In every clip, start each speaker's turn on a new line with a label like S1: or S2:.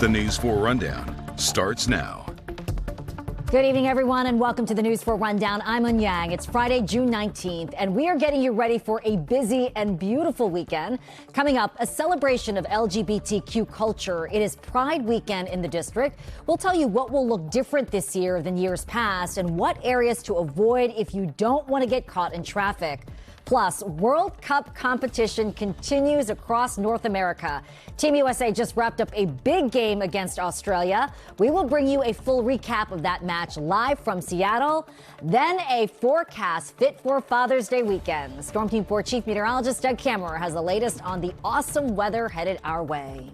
S1: The News 4 Rundown starts now.
S2: Good evening, everyone, and welcome to the News 4 Rundown. I'm Un Yang. It's Friday, June 19th, and we are getting you ready for a busy and beautiful weekend. Coming up, a celebration of LGBTQ culture. It is Pride Weekend in the district. We'll tell you what will look different this year than years past and what areas to avoid if you don't want to get caught in traffic. Plus, World Cup competition continues across North America. Team USA just wrapped up a big game against Australia. We will bring you a full recap of that match live from Seattle. Then a forecast fit for Father's Day weekend. Storm Team 4 Chief Meteorologist Doug Kammerer has the latest on the awesome weather headed our way.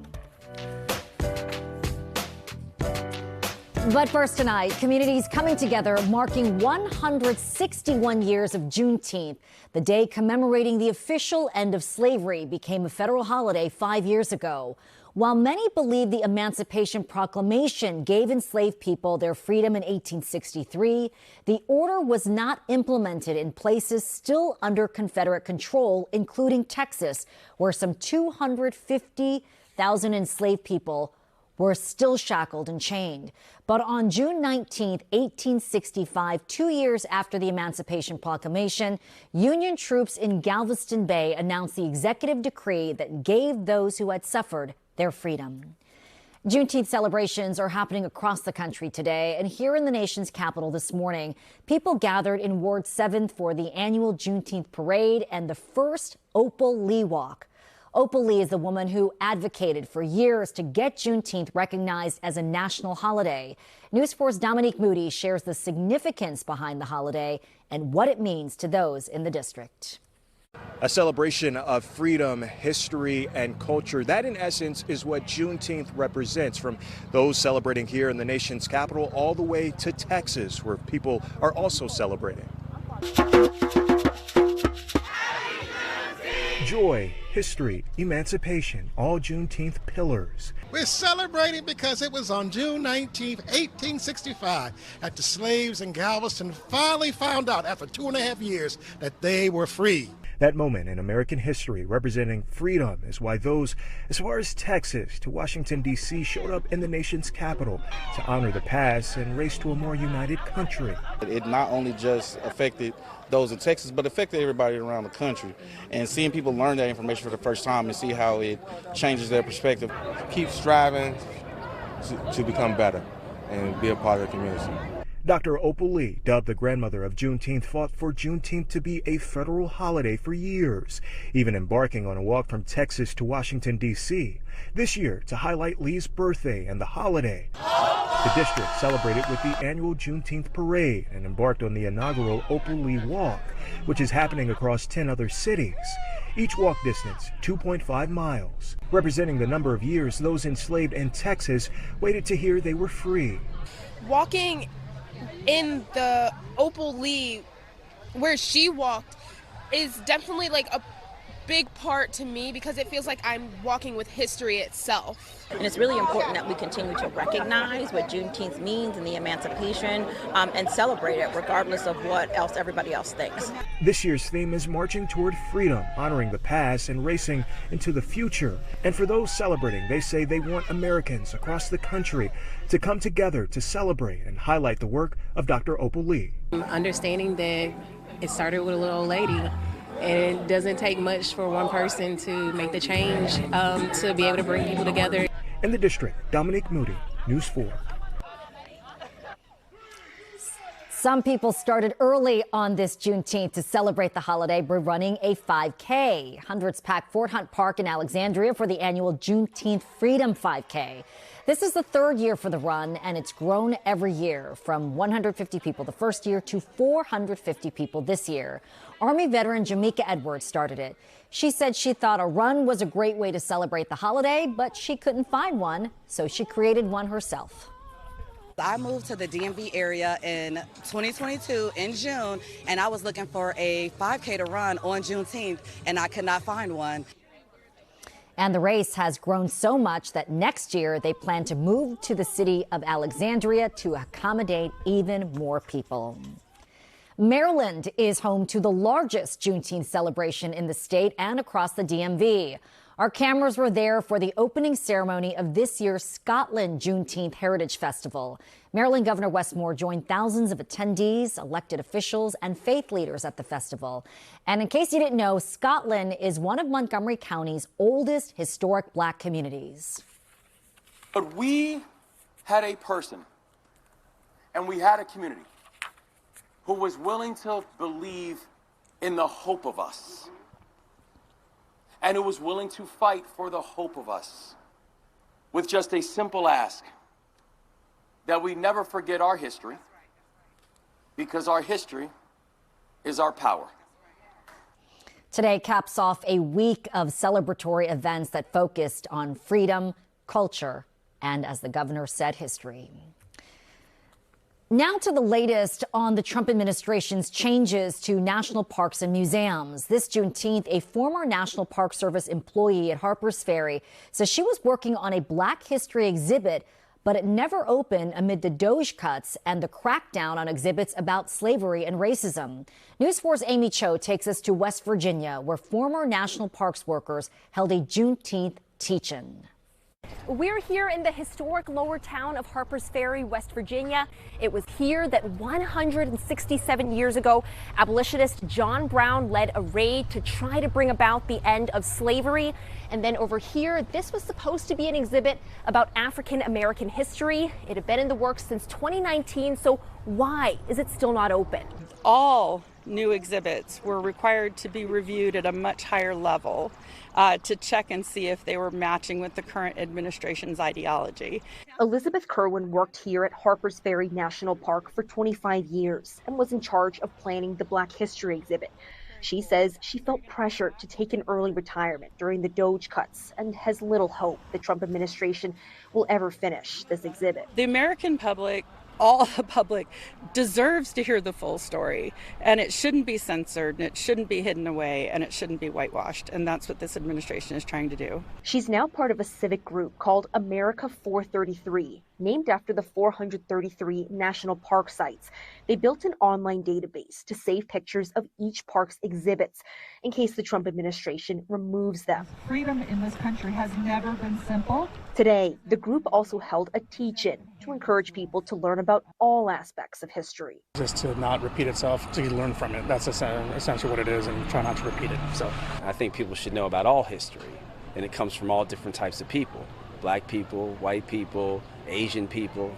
S2: But first tonight, communities coming together marking 161 years of Juneteenth. The day commemorating the official end of slavery became a federal holiday 5 years ago. While many believe the Emancipation Proclamation gave enslaved people their freedom in 1863, the order was not implemented in places still under Confederate control, including Texas, where some 250,000 enslaved people were still shackled and chained. But on June 19, 1865, 2 years after the Emancipation Proclamation, Union troops in Galveston Bay announced the executive decree that gave those who had suffered their freedom. Juneteenth celebrations are happening across the country today, and here in the nation's capital this morning, people gathered in Ward 7 for the annual Juneteenth parade and the first Opal Lee walk. Opal Lee is the woman who advocated for years to get Juneteenth recognized as a national holiday. News 4's Dominique Moody shares the significance behind the holiday and what it means to those in the district.
S3: A celebration of freedom, history, and culture. That, in essence, is what Juneteenth represents, from those celebrating here in the nation's capital all the way to Texas, where people are also celebrating. Joy, history, emancipation, all Juneteenth pillars.
S4: We're celebrating because it was on June 19, 1865, that the slaves in Galveston finally found out, after 2.5 years, that they were free.
S3: That moment in American history representing freedom is why those as far as Texas to Washington, D.C. showed up in the nation's capital to honor the past and race to a more united country.
S5: It not only just affected those in Texas, but affected everybody around the country. And seeing people learn that information for the first time and see how it changes their perspective.
S6: Keep striving to become better and be a part of the community.
S3: Dr. Opal Lee, dubbed the grandmother of Juneteenth, fought for Juneteenth to be a federal holiday for years, even embarking on a walk from Texas to Washington, D.C. this year to highlight Lee's birthday and the holiday. The district celebrated with the annual Juneteenth parade and embarked on the inaugural Opal Lee Walk, which is happening across 10 other cities. Each walk distance, 2.5 miles, representing the number of years those enslaved in Texas waited to hear they were free.
S7: Walking in the Opal Lee, where she walked, is definitely like a big part to me because it feels like I'm walking with history itself.
S8: And it's really important that we continue to recognize what Juneteenth means and the emancipation and celebrate it regardless of what else everybody else thinks.
S3: This year's theme is marching toward freedom, honoring the past and racing into the future. And for those celebrating, they say they want Americans across the country to come together to celebrate and highlight the work of Dr. Opal Lee.
S9: Understanding that it started with a little old lady. And it doesn't take much for one person to make the change, to be able to bring people together.
S3: In the district, Dominique Moody, News 4.
S2: Some people started early on this Juneteenth to celebrate the holiday by running a 5K. Hundreds packed Fort Hunt Park in Alexandria for the annual Juneteenth Freedom 5K. This is the third year for the run, and it's grown every year, from 150 people the first year to 450 people this year. Army veteran Jamaica Edwards started it. She said she thought a run was a great way to celebrate the holiday, but she couldn't find one, so she created one herself.
S10: I moved to the DMV area in 2022 in June, and I was looking for a 5K to run on Juneteenth, and I could not find one.
S2: And the race has grown so much that next year they plan to move to the city of Alexandria to accommodate even more people. Maryland is home to the largest Juneteenth celebration in the state and across the DMV. Our cameras were there for the opening ceremony of this year's Scotland Juneteenth Heritage Festival. Maryland Governor Wes Moore joined thousands of attendees, elected officials, and faith leaders at the festival. And in case you didn't know, Scotland is one of Montgomery County's oldest historic Black communities.
S11: But we had a person, and we had a community who was willing to believe in the hope of us, and who was willing to fight for the hope of us with just a simple ask that we never forget our history, because our history is our power.
S2: Today caps off a week of celebratory events that focused on freedom, culture, and, as the governor said, history. Now to the latest on the Trump administration's changes to national parks and museums. This Juneteenth, a former National Park Service employee at Harper's Ferry says she was working on a Black history exhibit, but it never opened amid the Doge cuts and the crackdown on exhibits about slavery and racism. News 4's Amy Cho takes us to West Virginia, where former National Parks workers held a Juneteenth teach-in.
S12: We're here in the historic lower town of Harper's Ferry, West Virginia. It was here that 167 years ago, abolitionist John Brown led a raid to try to bring about the end of slavery. And then over here, this was supposed to be an exhibit about African American history. It had been in the works since 2019, so why is it still not open?
S13: All new exhibits were required to be reviewed at a much higher level to check and see if they were matching with the current administration's ideology.
S14: Elizabeth Kerwin worked here at Harper's Ferry National Park for 25 years and was in charge of planning the Black History exhibit. She says she felt pressured to take an early retirement during the Doge cuts and has little hope the Trump administration will ever finish this exhibit.
S13: The American public, all the public, deserves to hear the full story, and it shouldn't be censored, and it shouldn't be hidden away, and it shouldn't be whitewashed, and that's what this administration is trying to do.
S14: She's now part of a civic group called America 433, named after the 433 national park sites. They built an online database to save pictures of each park's exhibits in case the Trump administration removes them.
S15: Freedom in this country has never been simple.
S14: Today, the group also held a teach-in to encourage people to learn about all aspects of history.
S16: Just to not repeat itself, to learn from it. That's essentially what it is, and try not to repeat it. So
S17: I think people should know about all history, and it comes from all different types of people. Black people, white people, Asian people,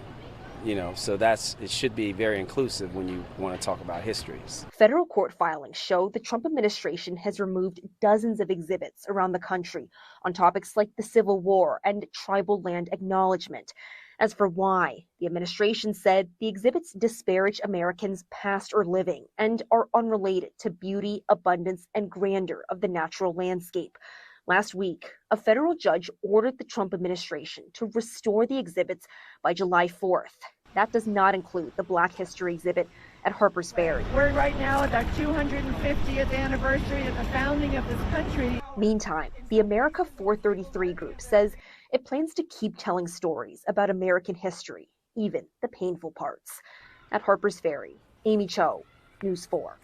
S17: so it should be very inclusive when you want to talk about histories.
S14: Federal court filings show the Trump administration has removed dozens of exhibits around the country on topics like the Civil War and tribal land acknowledgement. As for why, the administration said the exhibits disparage Americans past or living and are unrelated to beauty, abundance, and grandeur of the natural landscape. Last week, a federal judge ordered the Trump administration to restore the exhibits by July 4th. That does not include the Black History exhibit at Harper's Ferry.
S15: We're right now at our 250th anniversary of the founding of this country.
S14: Meantime, the America 433 group says it plans to keep telling stories about American history, even the painful parts. At Harper's Ferry, Amy Cho, News 4.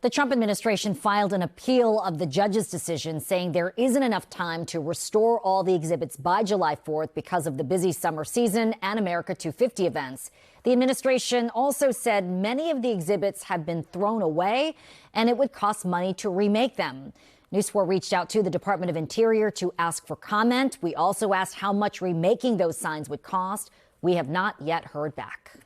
S2: The Trump administration filed an appeal of the judge's decision, saying there isn't enough time to restore all the exhibits by July 4th because of the busy summer season and America 250 events. The administration also said many of the exhibits have been thrown away and it would cost money to remake them. News 4 reached out to the Department of Interior to ask for comment. We also asked how much remaking those signs would cost. We have not yet heard back.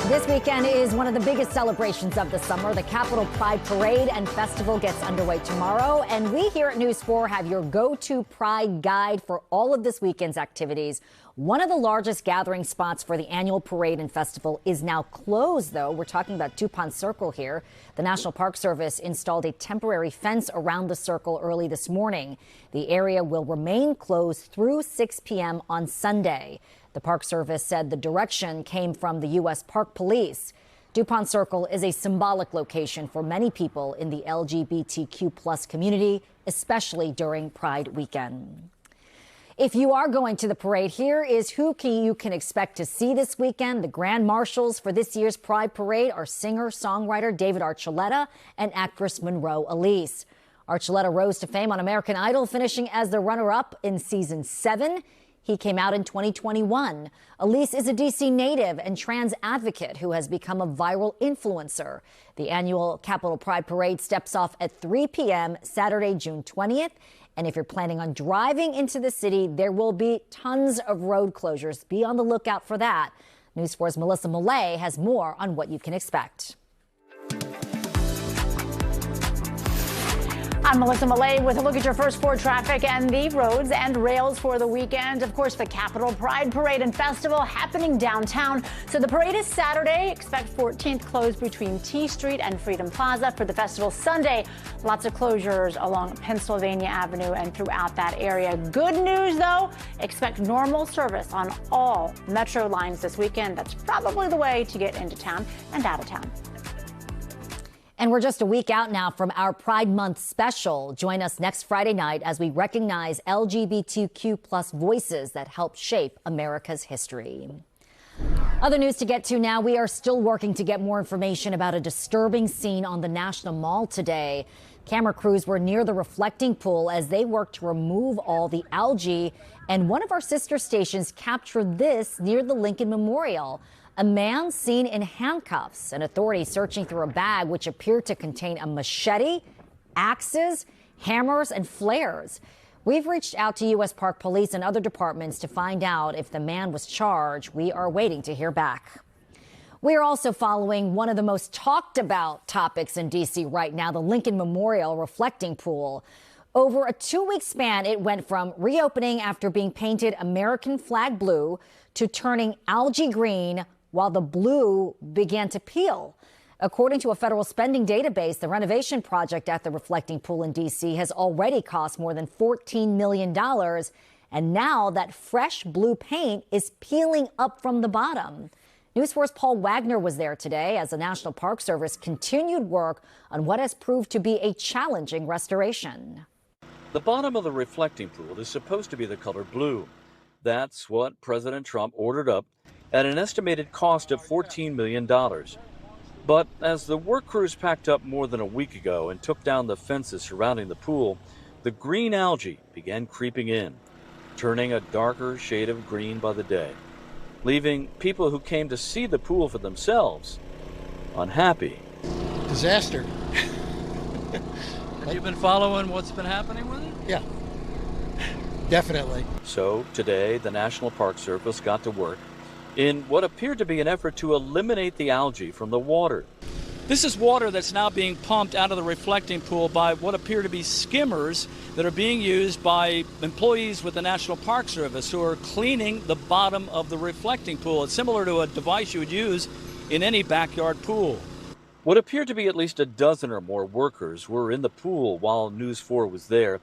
S2: This weekend is one of the biggest celebrations of the summer. The Capitol Pride Parade and Festival gets underway tomorrow. And we here at News 4 have your go-to Pride guide for all of this weekend's activities. One of the largest gathering spots for the annual parade and festival is now closed, though. We're talking about DuPont Circle here. The National Park Service installed a temporary fence around the circle early this morning. The area will remain closed through 6 p.m. on Sunday. The Park Service said the direction came from the U.S. Park Police. DuPont Circle is a symbolic location for many people in the LGBTQ+ community, especially during Pride weekend. If you are going to the parade, here is who you can expect to see this weekend. The grand marshals for this year's Pride Parade are singer-songwriter David Archuleta and actress Monroe Elise. Archuleta rose to fame on American Idol, finishing as the runner-up in season 7. He came out in 2021. Elise is a D.C. native and trans advocate who has become a viral influencer. The annual Capitol Pride Parade steps off at 3 p.m. Saturday, June 20th. And if you're planning on driving into the city, there will be tons of road closures. Be on the lookout for that. News 4's Melissa Millay has more on what you can expect.
S18: I'm Melissa Millay with a look at your first 4 traffic and the roads and rails for the weekend. Of course, the Capitol Pride Parade and Festival happening downtown. So the parade is Saturday. Expect 14th closed between T Street and Freedom Plaza. For the festival Sunday, lots of closures along Pennsylvania Avenue and throughout that area. Good news, though, expect normal service on all metro lines this weekend. That's probably the way to get into town and out of town.
S2: And we're just a week out now from our Pride Month special. Join us next Friday night as we recognize LGBTQ plus voices that helped shape America's history. Other news to get to now. We are still working to get more information about a disturbing scene on the National Mall today. Camera crews were near the reflecting pool as they worked to remove all the algae. And one of our sister stations captured this near the Lincoln Memorial. A man seen in handcuffs, and authorities searching through a bag which appeared to contain a machete, axes, hammers, and flares. We've reached out to U.S. Park Police and other departments to find out if the man was charged. We are waiting to hear back. We are also following one of the most talked about topics in D.C. right now, the Lincoln Memorial reflecting pool. Over a 2-week span, it went from reopening after being painted American flag blue to turning algae green while the blue began to peel. According to a federal spending database, the renovation project at the reflecting pool in D.C. has already cost more than $14 million. And now that fresh blue paint is peeling up from the bottom. News 4's Paul Wagner was there today as the National Park Service continued work on what has proved to be a challenging restoration.
S19: The bottom of the reflecting pool is supposed to be the color blue. That's what President Trump ordered up at an estimated cost of $14 million. But as the work crews packed up more than a week ago and took down the fences surrounding the pool, the green algae began creeping in, turning a darker shade of green by the day, leaving people who came to see the pool for themselves unhappy.
S4: Disaster.
S19: Have you been following what's been happening with it?
S4: Yeah, definitely.
S19: So today, the National Park Service got to work in what appeared to be an effort to eliminate the algae from the water. This is water that's now being pumped out of the reflecting pool by what appear to be skimmers that are being used by employees with the National Park Service who are cleaning the bottom of the reflecting pool. It's similar to a device you would use in any backyard pool. What appeared to be at least a dozen or more workers were in the pool while News 4 was there,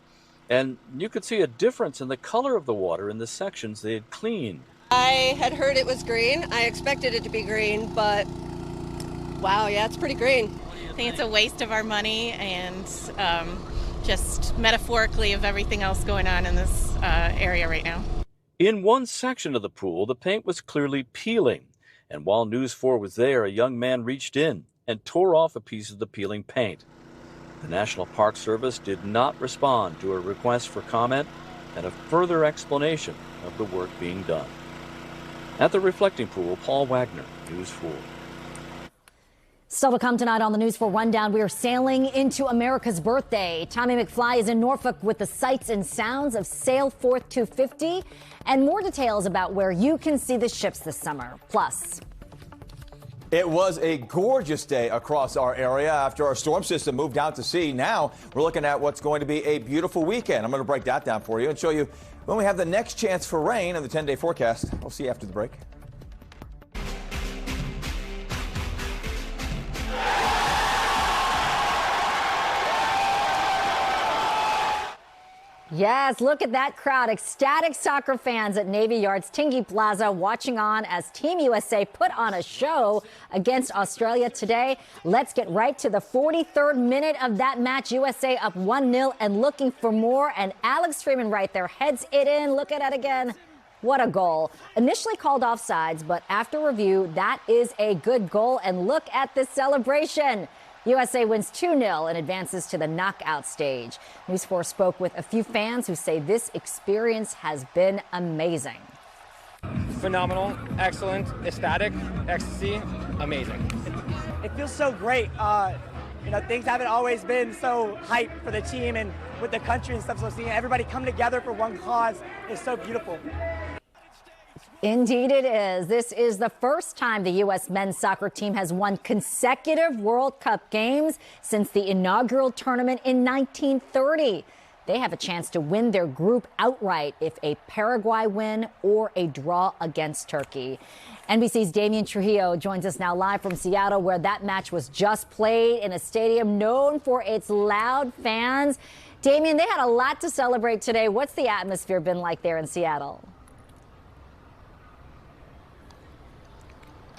S19: and you could see a difference in the color of the water in the sections they had cleaned.
S20: I had heard it was green. I expected it to be green, but wow, yeah, it's pretty green.
S21: I think it's a waste of our money and just metaphorically of everything else going on in this area right now.
S19: In one section of the pool, the paint was clearly peeling, and while News 4 was there, a young man reached in and tore off a piece of the peeling paint. The National Park Service did not respond to a request for comment and a further explanation of the work being done. At the reflecting pool, Paul Wagner, News 4.
S2: Still to come tonight on the News 4 Rundown, we are sailing into America's birthday. Tommy McFly is in Norfolk with the sights and sounds of Sail Forth 250 and more details about where you can see the ships this summer. Plus,
S22: it was a gorgeous day across our area after our storm system moved out to sea. Now we're looking at what's going to be a beautiful weekend. I'm going to break that down for you and show you when we have the next chance for rain in the 10-day forecast. We'll see you after the break.
S2: Yes, look at that crowd. Ecstatic soccer fans at Navy Yard's Tingy Plaza watching on as Team USA put on a show against Australia today. Let's get right to the 43rd minute of that match. USA up 1-0 and looking for more. And Alex Freeman right there heads it in. Look at that again. What a goal. Initially called offsides, but after review, that is a good goal. And look at this celebration. USA wins 2-0 and advances to the knockout stage. News 4 spoke with a few fans who say this experience has been amazing.
S1: Phenomenal, excellent, ecstatic, ecstasy, amazing.
S5: It feels so great. Things haven't always been so hyped for the team and with the country and stuff. So seeing everybody come together for one cause is so beautiful.
S2: Indeed it is. This is the first time the U.S. men's soccer team has won consecutive World Cup games since the inaugural tournament in 1930. They have a chance to win their group outright if a Paraguay win or a draw against Turkey. NBC's Damian Trujillo joins us now live from Seattle, where that match was just played in a stadium known for its loud fans. Damian, they had a lot to celebrate today. What's the atmosphere been like there in Seattle?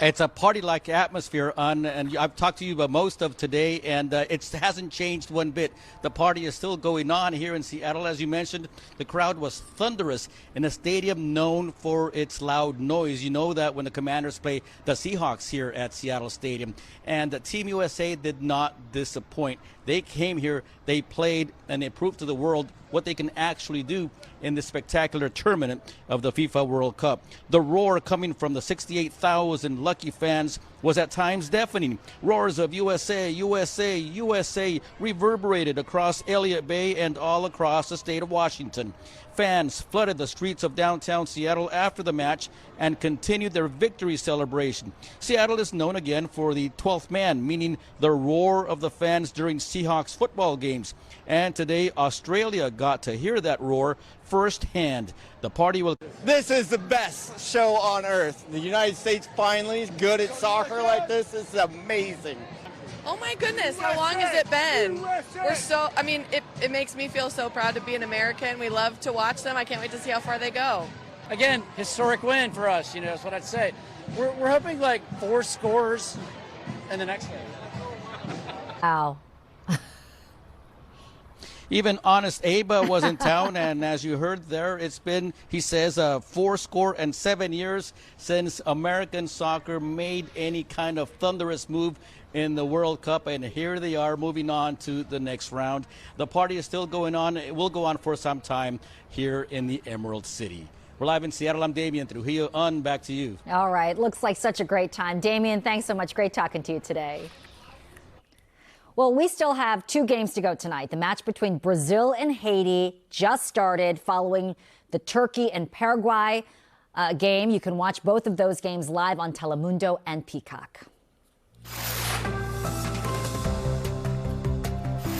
S23: It's a party-like atmosphere, and I've talked to you about most of today, and it hasn't changed one bit. The party is still going on here in Seattle. As you mentioned, the crowd was thunderous in a stadium known for its loud noise. You know that when the Commanders play the Seahawks here at Seattle Stadium. And Team USA did not disappoint. They came here, they played, and they proved to the world what they can actually do in this spectacular tournament of the FIFA World Cup. The roar coming from the 68,000 lucky fans was at times deafening. Roars of USA, USA, USA reverberated across Elliott Bay and all across the state of Washington. Fans flooded the streets of downtown Seattle after the match and continued their victory celebration. Seattle is known again for the 12th man, meaning the roar of the fans during Seahawks football games. And today, Australia got to hear that roar firsthand. The party will...
S24: This is the best show on earth. The United States finally is good at soccer like this. This is amazing.
S25: Oh my goodness, how long has it been? We're so, it makes me feel so proud to be an American. We love to watch them. I can't wait to see how far they go.
S1: Again, historic win for us, that's what I'd say. We're hoping like 4 scores in the next game.
S2: Wow.
S23: Even Honest Abe was in town, and as you heard there, it's been, he says, 407 years since American soccer made any kind of thunderous move in the World Cup, and here they are moving on to the next round. The party is still going on. It will go on for some time here in the Emerald City. We're live in Seattle. I'm Damian Trujillo. Back to you.
S2: All right. Looks like such a great time. Damian, thanks so much. Great talking to you today. Well, we still have 2 games to go tonight. The match between Brazil and Haiti just started following the Turkey and Paraguay game. You can watch both of those games live on Telemundo and Peacock.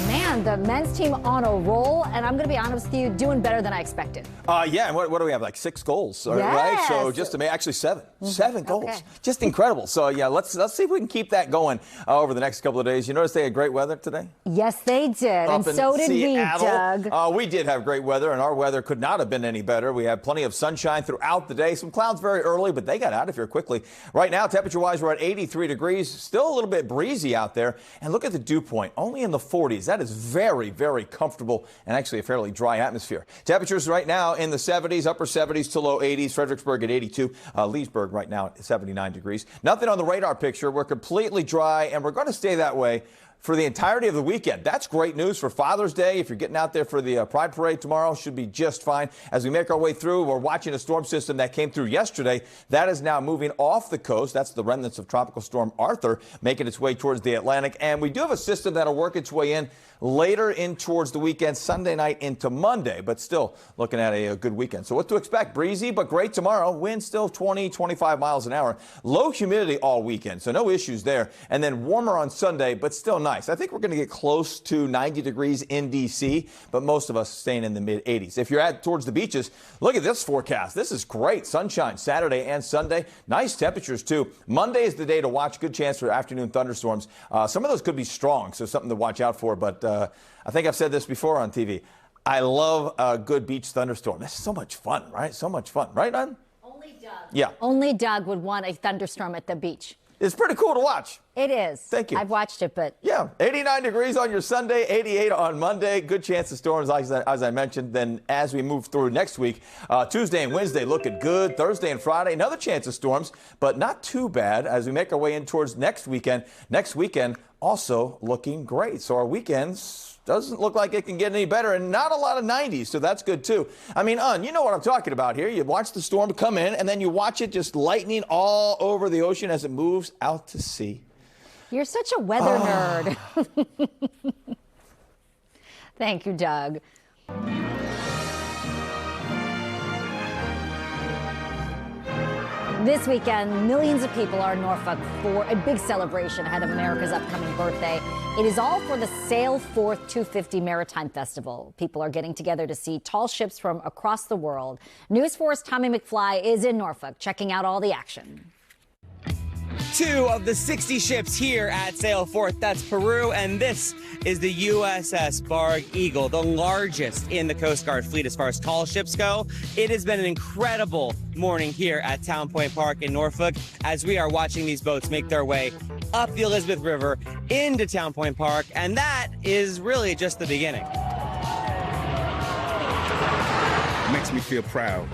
S2: Man, the men's team on a roll, and I'm going to be honest with you, doing better than I expected.
S22: Yeah, and what do we have, like 6 goals, right? So just actually 7. 7 goals. Okay. Just incredible. So, yeah, let's see if we can keep that going over the next couple of days. You notice they had great weather today?
S2: Yes, they did, and so did we, Doug.
S22: We did have great weather, and our weather could not have been any better. We had plenty of sunshine throughout the day. Some clouds very early, but they got out of here quickly. Right now, temperature-wise, we're at 83 degrees. Still a little bit breezy out there. And look at the dew point, only in the 40s. That is very, very comfortable and actually a fairly dry atmosphere. Temperatures right now in the 70s, upper 70s to low 80s. Fredericksburg at 82. Leesburg right now at 79 degrees. Nothing on the radar picture. We're completely dry, and we're going to stay that way for the entirety of the weekend. That's great news for Father's Day. If you're getting out there for the Pride Parade tomorrow, should be just fine. As we make our way through, we're watching a storm system that came through yesterday. That is now moving off the coast. That's the remnants of Tropical Storm Arthur making its way towards the Atlantic. And we do have a system that'll work its way in later in towards the weekend, Sunday night into Monday, but still looking at a good weekend. So what to expect? Breezy, but great tomorrow. Wind still 20, 25 miles an hour. Low humidity all weekend, so no issues there. And then warmer on Sunday, but still nice. I think we're going to get close to 90 degrees in D.C., but most of us staying in the mid-80s. If you're towards the beaches, look at this forecast. This is great. Sunshine Saturday and Sunday. Nice temperatures, too. Monday is the day to watch. Good chance for afternoon thunderstorms. Some of those could be strong, so something to watch out for, but I think I've said this before on TV. I love a good beach thunderstorm. This is so much fun, right? So much fun. Right, Nun?
S2: Only Doug.
S22: Yeah.
S2: Only Doug would want a thunderstorm at the beach.
S22: It's pretty cool to watch.
S2: It is.
S22: Thank you.
S2: I've watched it, but...
S22: Yeah, 89 degrees on your Sunday, 88 on Monday. Good chance of storms, as I mentioned. Then as we move through next week, Tuesday and Wednesday looking good. Thursday and Friday, another chance of storms, but not too bad as we make our way in towards next weekend. Next weekend also looking great. So our weekends doesn't look like it can get any better, and not a lot of 90s, so that's good too. I mean, you know what I'm talking about here. You watch the storm come in, and then you watch it just lightning all over the ocean as it moves out to sea.
S2: You're such a weather nerd. Thank you, Doug. This weekend, millions of people are in Norfolk for a big celebration ahead of America's upcoming birthday. It is all for the Sail Forth 250 Maritime Festival. People are getting together to see tall ships from across the world. News 4's Tommy McFly is in Norfolk, checking out all the action.
S3: 2 of the 60 ships here at Sail Forth. That's Peru, and this is the USS Barg Eagle, the largest in the Coast Guard fleet as far as tall ships go. It has been an incredible morning here at Town Point Park in Norfolk as we are watching these boats make their way up the Elizabeth River into Town Point Park, and that is really just the beginning.
S6: It makes me feel proud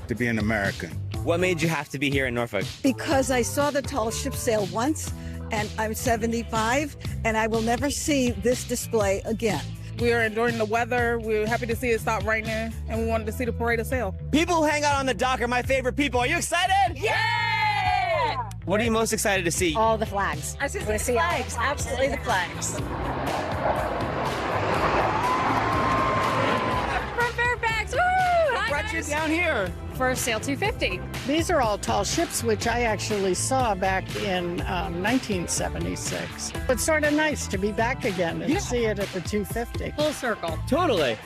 S6: to be an American.
S3: What made you have to be here in Norfolk?
S7: Because I saw the tall ship sail once, and I'm 75, and I will never see this display again.
S8: We are enjoying the weather. We were happy to see it stop raining, and we wanted to see the parade of sail.
S3: People who hang out on the dock are my favorite people. Are you excited?
S7: Yeah!
S3: What are you most excited to see?
S7: All the flags.
S8: I see the flags, absolutely the flags.
S7: From Fairfax, woo!
S3: What brought you down here?
S8: For Sail 250.
S15: These are all tall ships, which I actually saw back in 1976. It's sort of nice to be back again and see it at the 250.
S8: Full circle.
S3: Totally.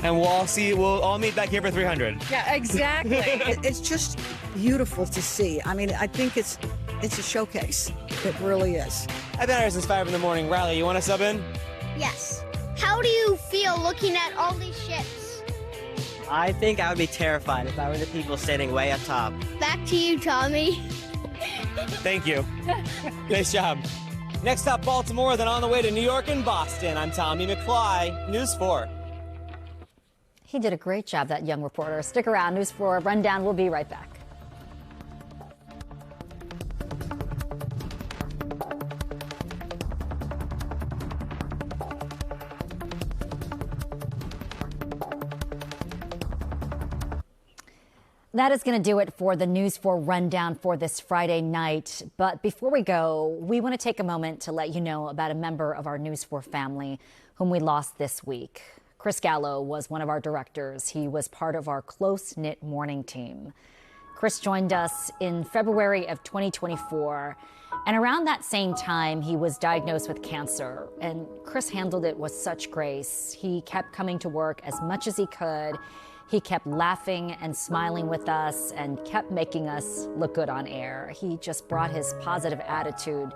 S3: And we'll all meet back here for 300.
S8: Yeah, exactly.
S7: It's just beautiful to see. I mean, I think it's a showcase. It really is.
S3: I've been here since 5 in the morning. Riley, you want to sub in?
S9: Yes. How do you feel looking at all these ships?
S3: I think I would be terrified if I were the people standing way up top.
S9: Back to you, Tommy.
S3: Thank you. Nice job. Next up, Baltimore, then on the way to New York and Boston. I'm Tommy McFly, News 4.
S2: He did a great job, that young reporter. Stick around. News 4 Rundown. We'll be right back. That is going to do it for the News 4 Rundown for this Friday night. But before we go, we want to take a moment to let you know about a member of our News 4 family whom we lost this week. Chris Gallo was one of our directors. He was part of our close-knit morning team. Chris joined us in February of 2024. And around that same time, he was diagnosed with cancer. And Chris handled it with such grace. He kept coming to work as much as he could. He kept laughing and smiling with us and kept making us look good on air. He just brought his positive attitude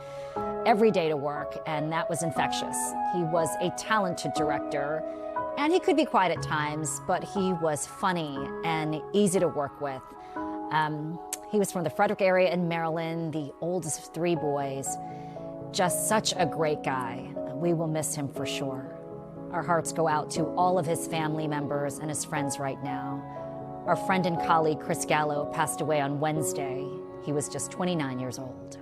S2: every day to work, and that was infectious. He was a talented director, and he could be quiet at times, but he was funny and easy to work with. He was from the Frederick area in Maryland, the oldest of 3 boys. Just such a great guy. We will miss him for sure. Our hearts go out to all of his family members and his friends right now. Our friend and colleague Chris Gallo passed away on Wednesday. He was just 29 years old.